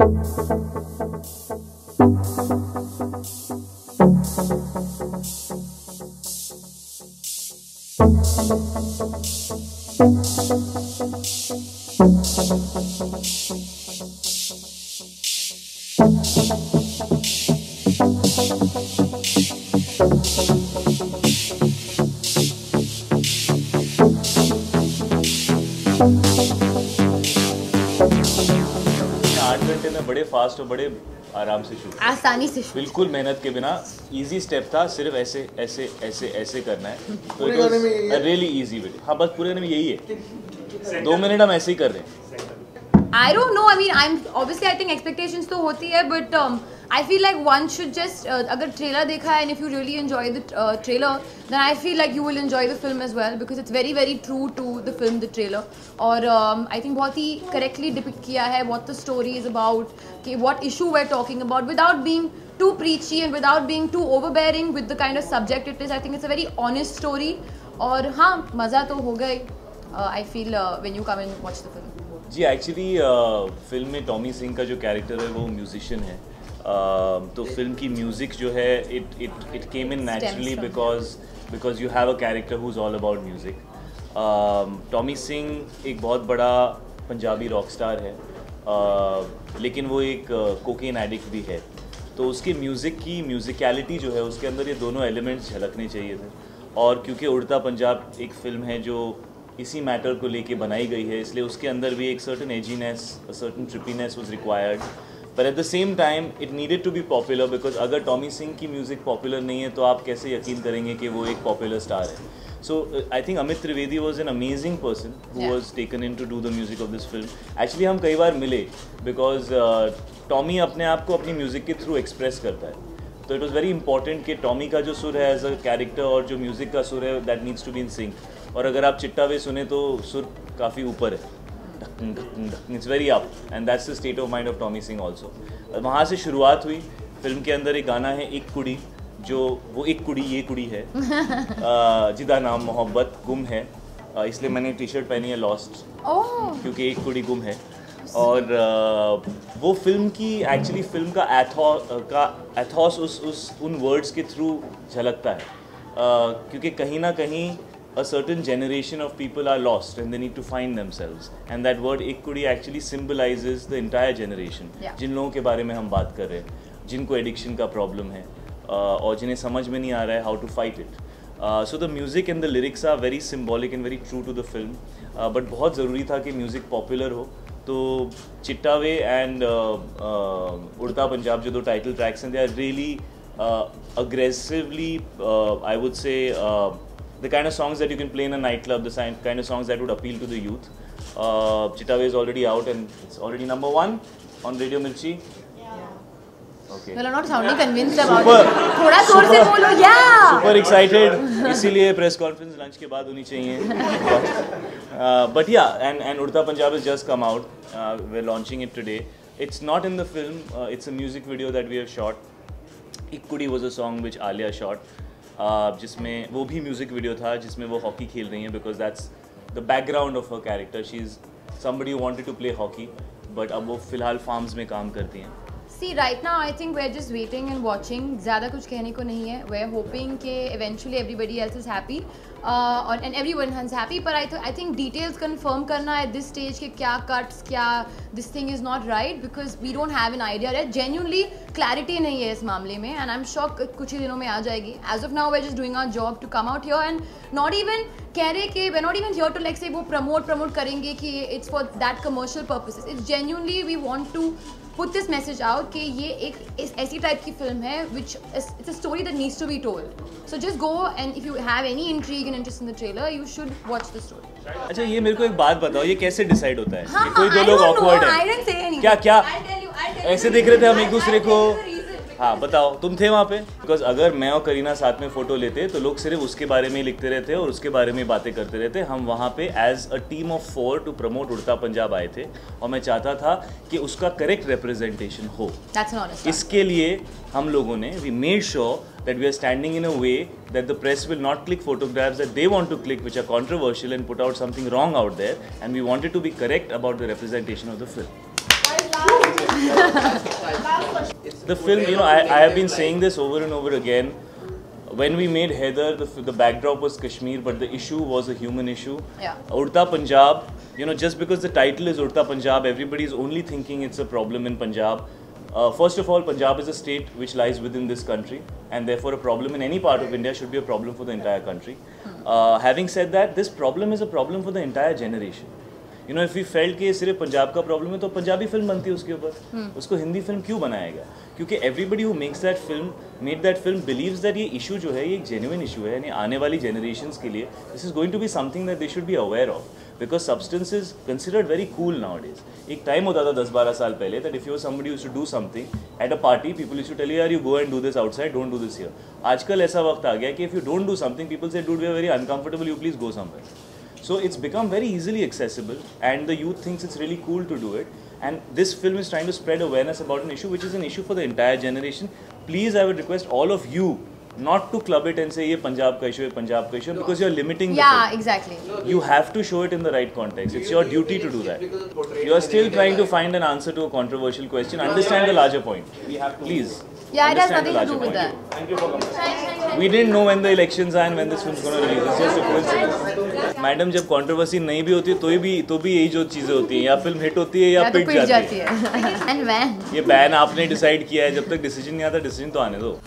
में बड़े फास्ट और बड़े आराम से शूट, आसानी से शूट, बिल्कुल मेहनत के बिना। इजी स्टेप था, सिर्फ ऐसे ऐसे ऐसे ऐसे करना है, तो it was really easy video. हाँ बस पूरे में यही है, 2 मिनट हम ऐसे ही कर रहे हैं। I don't know. I mean, I think expectations तो होती है, but I feel like one should just अगर trailer देखा है and if you really enjoy the trailer, then I feel like you will enjoy the film as well because it's very very true to the film, the trailer. और I think बहुत ही correctly depict किया है what the story is about, कि what issue we're talking about without being too preachy and without being too overbearing with the kind of subject it is. I think it's a very honest story. और हाँ, मज़ा तो हो गई I feel when you come and watch the film. जी actually film में Tommy Singh का जो कैरेक्टर है वो म्यूजिशियन है, तो फिल्म की म्यूज़िक जो है it came in naturally because you have a character who is all about music. Tommy Singh एक बहुत बड़ा पंजाबी रॉक स्टार है, लेकिन वो एक कोकेन एडिक्ट भी है, तो उसके म्यूज़िक की म्यूज़िकलिटी जो है उसके अंदर ये दोनों एलिमेंट्स झलकने चाहिए थे। और क्योंकि उड़ता पंजाब एक फ़िल्म है जो इसी मैटर को लेके बनाई गई है, इसलिए उसके अंदर भी एक certain edginess, certain trippiness was required, पर at the same time it needed to be popular because अगर टॉमी सिंह की म्यूज़िक पॉपुलर नहीं है तो आप कैसे यकीन करेंगे कि वो एक पॉपुलर स्टार है। So I think Amit Trivedi was an amazing person who was taken in to do the music of this film. Actually हम कई बार मिले बिकॉज टॉमी अपने आप को अपनी म्यूज़िक के थ्रू एक्सप्रेस करता है, तो इट वॉज़ वेरी इंपॉर्टेंट कि टॉमी का जो सुर है एज अ कैरेक्टर और जो म्यूज़िक का सुर है that needs to be in sync. और अगर आप चिट्टा वे सुने तो सुर काफ़ी ऊपर है, it's very up, and that's the state of mind of Tommy Singh also. वहाँ से शुरुआत हुई। फिल्म के अंदर एक गाना है एक कुड़ी, जो वो एक कुड़ी ये कुड़ी है जिदा नाम मोहब्बत गुम है, इसलिए मैंने टी शर्ट पहनी है लॉस्ट, क्योंकि एक कुड़ी गुम है। और वो फिल्म की एक्चुअली फिल्म का एथॉस उन वर्ड्स के थ्रू झलकता है, क्योंकि कहीं ना कहीं a certain generation of people are lost and they need to find themselves, and that word ek kudi actually symbolizes the entire generation. जिन लोगों के बारे में हम बात कर रहे हैं, जिनको एडिक्शन का प्रॉब्लम है और जिन्हें समझ में नहीं आ रहा है how to fight it. So the music and the lyrics are very symbolic and very true to the film, but बहुत ज़रूरी था कि म्यूज़िक पॉपुलर हो, तो चिट्टा वे एंड उड़ता पंजाब जो 2 टाइटल ट्रैक्स हैं, they are really aggressively I would say the kind of songs that you can play in a nightclub, the kind of songs that would appeal to the youth. Chitta Way is already out and it's already #1 on Radio Mirchi. Okay. Well, I'm not sounding convinced about it. थोड़ा जोर से बोलो, yeah. Super excited. इसीलिए press conference lunch के बाद होनी चाहिए. But yeah, and Udta Punjab has just come out. We're launching it today. It's not in the film. It's a music video that we have shot. Ik Kudi was a song which Alia shot. जिसमें वो भी music video था जिसमें वो hockey खेल रही हैं, because that's the background of her character. She is somebody who wanted to play hockey, but अब वो फ़िलहाल फार्म्स में काम करती हैं। See, right now I think we're just waiting and watching. ज़्यादा कुछ कहने को नहीं है. We're hoping कि eventually everybody else is happy and everyone is happy. But I think details confirm करना at this stage कि क्या cuts, क्या this thing is not right because we don't have an idea. Right? Genuinely clarity नहीं है इस मामले में, and I'm sure कुछ ही दिनों में आ जाएगी. As of now we're just doing our job to come out here and not even कह रहे कि we're not even here to like say वो promote करेंगे कि it's for that commercial purposes. It's genuinely we want to put this message out कि ये एक ऐसी टाइप की फिल्म है which it's a story that needs to be told. So just go and if you have any intrigue and interest in the trailer, you should watch the story. अच्छा, ये मेरे को एक बात बताओ, ये कैसे डिसाइड होता है? हाँ, कोई 2 लोग awkward है? I didn't say anything. क्या ऐसे देख रहे थे हम एक दूसरे को? हाँ बताओ, तुम थे वहाँ पे? बिकॉज अगर मैं और करीना साथ में फ़ोटो लेते तो लोग सिर्फ उसके बारे में लिखते रहते और उसके बारे में बातें करते रहते। हम वहाँ पे as a team of 4 to promote Udta Punjab आए थे और मैं चाहता था कि उसका करेक्ट रिप्रेजेंटेशन हो। इसके लिए हम लोगों ने we made sure that we are standing in a way that the press will not click photographs that they want to click which are controversial and put out something wrong out there, and we wanted to be correct about the representation of the film. The film, you know, I have been saying this over and over again. When we made Heather, the backdrop was Kashmir, but the issue was a human issue. Yeah. Udta Punjab, you know, just because the title is Udta Punjab, everybody is only thinking it's a problem in Punjab. First of all, Punjab is a state which lies within this country, and therefore a problem in any part of India should be a problem for the entire country. Having said that, this problem is a problem for the entire generation. You know, if we felt कि सिर्फ पंजाब का problem है तो Punjabi film बनती है उसके ऊपर, उसको हिंदी फिल्म क्यों बनाएगा? क्योंकि everybody who makes that film, made that film believes that ये issue जो है ये एक genuine issue है, यानी आने वाली generations के लिए this is going to be something that they should be aware of, because substance is considered very cool nowadays. एक time होता था 10-12 साल पहले that if you were somebody who used to do something at a party, people used to tell you यार you go and do this outside, don't do this here. आजकल ऐसा वक्त आ गया कि if you don't do something, people say dude we are very uncomfortable, you please go somewhere. So it's become very easily accessible, and the youth thinks it's really cool to do it. And this film is trying to spread awareness about an issue which is an issue for the entire generation. Please, I would request all of you not to club it and say ये पंजाब का issue है, पंजाब का issue है, because you're limiting the film. Yeah, exactly. You have to show it in the right context. It's your duty to do that. You are still trying to find an answer to a controversial question. Understand the larger point. Please. Yeah, it has Understand the nothing to do larger with point. that. Thank you for coming. We didn't know when the elections are and when this film is going to release. It's just a coincidence. Madam जब controversy नहीं भी होती है तो भी यही जो चीजें होती हैं, या फिल्म हिट होती है या पिट जाती है. And when? ये बैन आपने डिसाइड किया है, जब तक डिसीजन नहीं आता डिसीजन तो आने दो.